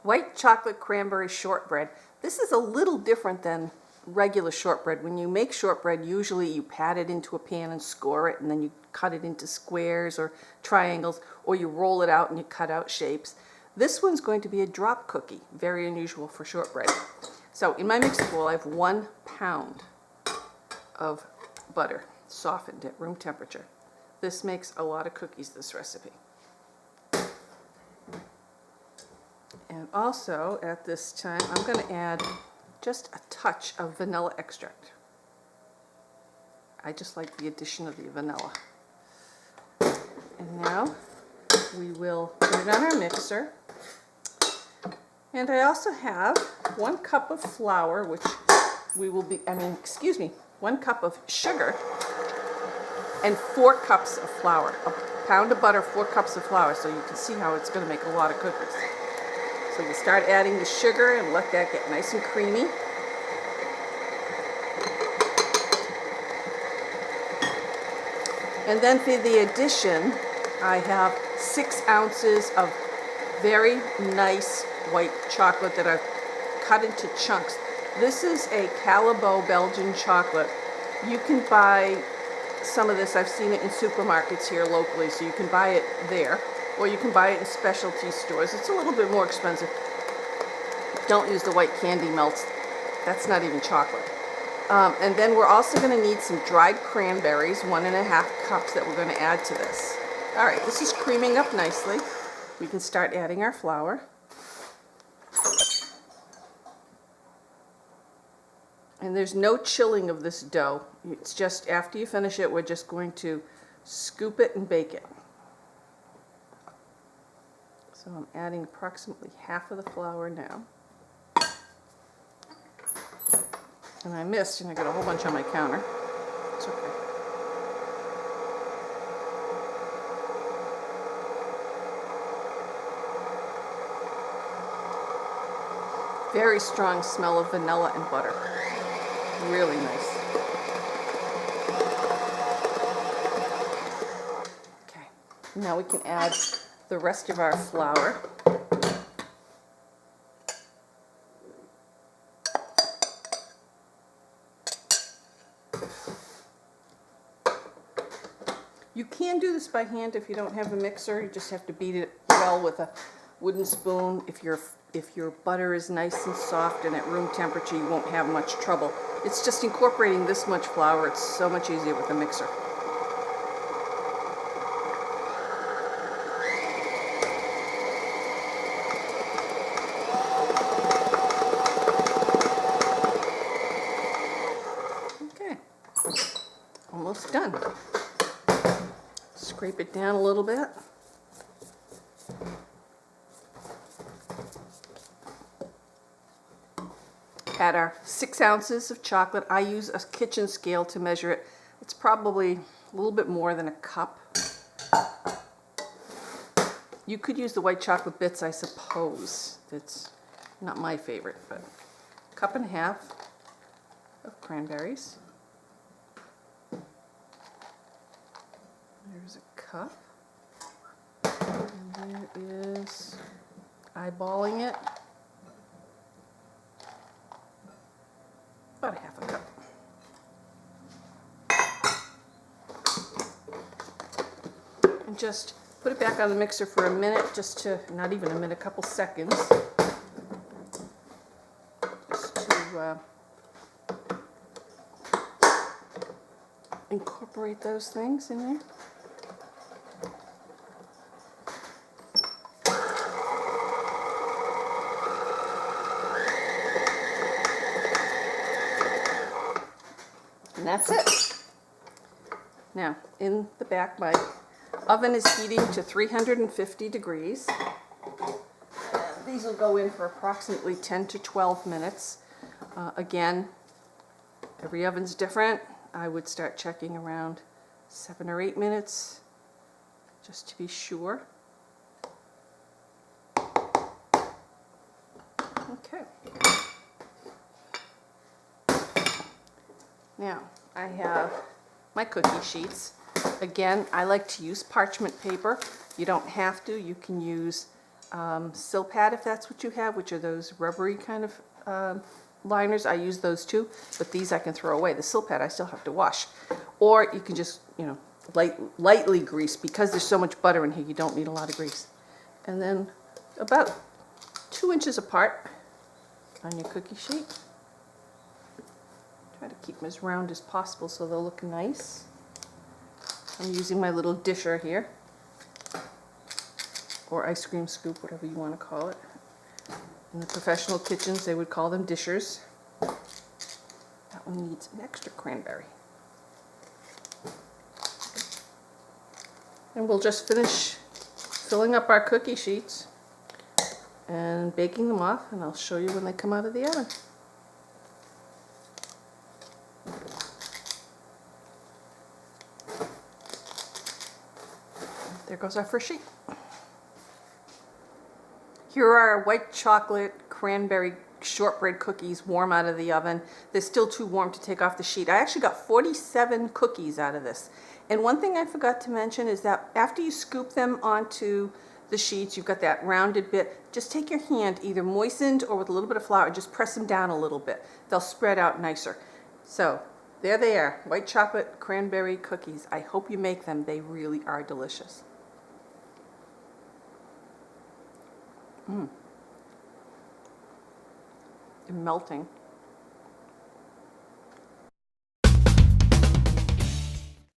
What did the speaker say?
White chocolate cranberry shortbread. This is a little different than regular shortbread. When you make shortbread, usually you pat it into a pan and score it, and then you cut it into squares or triangles, or you roll it out and you cut out shapes. This one's going to be a drop cookie, very unusual for shortbread. So in my mixing bowl, I have 1 pound of butter, softened at room temperature. This makes a lot of cookies, this recipe. And also, at this time, I'm going to add just a touch of vanilla extract. I just like the addition of the vanilla. And now we will put it on our mixer. And I also have 1 cup of flour, which we will be, 1 cup of sugar and 4 cups of flour. A pound of butter, 4 cups of flour, so you can see how it's going to make a lot of cookies. So you start adding the sugar and let that get nice and creamy. And then for the addition, I have 6 ounces of very nice white chocolate that I've cut into chunks. This is a Callebaut Belgian chocolate. You can buy some of this, I've seen it in supermarkets here locally, so you can buy it there, or you can buy it in specialty stores. It's a little bit more expensive. Don't use the white candy melts. That's not even chocolate. And then we're also going to need some dried cranberries, 1.5 cups that we're going to add to this. All right, this is creaming up nicely. We can start adding our flour. And there's no chilling of this dough. It's just after you finish it, we're just going to scoop it and bake it. So I'm adding approximately half of the flour now. And I missed, and I got a whole bunch on my counter. It's okay. Very strong smell of vanilla and butter. Really nice. Okay, now we can add the rest of our flour. You can do this by hand if you don't have a mixer. You just have to beat it well with a wooden spoon. If your butter is nice and soft and at room temperature, you won't have much trouble. It's just incorporating this much flour. It's so much easier with a mixer. Okay, almost done. Scrape it down a little bit. Add our 6 ounces of chocolate. I use a kitchen scale to measure it. It's probably a little bit more than a cup. You could use the white chocolate bits, I suppose. It's not my favorite, but 1.5 cups of cranberries. There's a cup. And there is, eyeballing it, about 1/2 cup. And just put it back on the mixer for a minute, just to, not even a minute, a couple seconds. Just to incorporate those things in there. And that's it. Now, in the back, my oven is heating to 350 degrees. And these will go in for approximately 10 to 12 minutes. Again, every oven's different. I would start checking around 7 or 8 minutes, just to be sure. Okay. Now, I have my cookie sheets. Again, I like to use parchment paper. You don't have to. You can use sill pad if that's what you have, which are those rubbery kind of liners. I use those too, but these I can throw away. The sill pad I still have to wash. Or you can just, you know, lightly grease. Because there's so much butter in here, you don't need a lot of grease. And then about 2 inches apart on your cookie sheet. Try to keep them as round as possible so they'll look nice. I'm using my little disher here, or ice cream scoop, whatever you want to call it. In the professional kitchens, they would call them dishers. That one needs an extra cranberry. And we'll just finish filling up our cookie sheets and baking them off, and I'll show you when they come out of the oven. There goes our first sheet. Here are our white chocolate cranberry shortbread cookies warm out of the oven. They're still too warm to take off the sheet. I actually got 47 cookies out of this. And one thing I forgot to mention is that after you scoop them onto the sheets, you've got that rounded bit, just take your hand, either moistened or with a little bit of flour, and just press them down a little bit. They'll spread out nicer. So there they are, white chocolate cranberry cookies. I hope you make them. They really are delicious. They're melting.